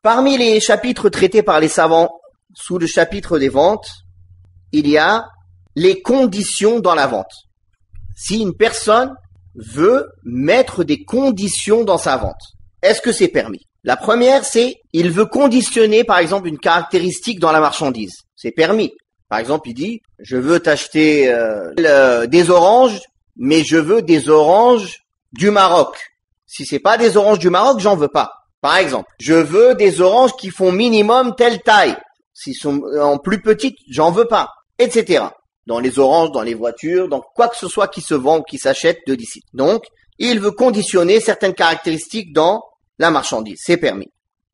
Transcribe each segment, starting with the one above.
Parmi les chapitres traités par les savants sous le chapitre des ventes, il y a les conditions dans la vente. Si une personne veut mettre des conditions dans sa vente, est-ce que c'est permis? La première, c'est il veut conditionner par exemple une caractéristique dans la marchandise. C'est permis. Par exemple, il dit je veux t'acheter des oranges, mais je veux des oranges du Maroc. Si c'est pas des oranges du Maroc, j'en veux pas. Par exemple, je veux des oranges qui font minimum telle taille. S'ils sont en plus petites, j'en veux pas, etc. Dans les oranges, dans les voitures, dans quoi que ce soit qui se vend ou qui s'achète de d'ici. Donc, il veut conditionner certaines caractéristiques dans la marchandise, c'est permis.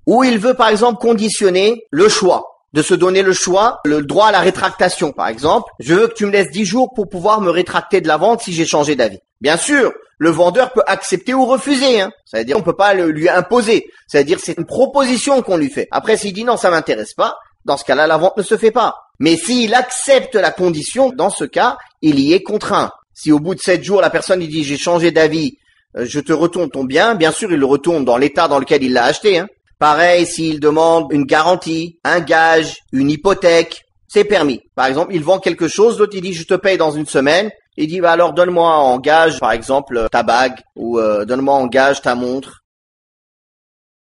Ou il veut par exemple conditionner le choix, de se donner le choix, le droit à la rétractation par exemple. Je veux que tu me laisses 10 jours pour pouvoir me rétracter de la vente si j'ai changé d'avis. Bien sûr, le vendeur peut accepter ou refuser, C'est-à-dire on peut pas lui imposer. C'est-à-dire c'est une proposition qu'on lui fait. Après s'il dit non, ça m'intéresse pas, dans ce cas-là la vente ne se fait pas. Mais s'il accepte la condition, dans ce cas, il y est contraint. Si au bout de 7 jours la personne il dit j'ai changé d'avis, je te retourne ton bien, bien sûr il le retourne dans l'état dans lequel il l'a acheté. Pareil, s'il demande une garantie, un gage, une hypothèque, c'est permis. Par exemple, il vend quelque chose, l'autre il dit je te paye dans une semaine. Il dit bah alors donne-moi en gage par exemple ta bague ou donne-moi en gage ta montre.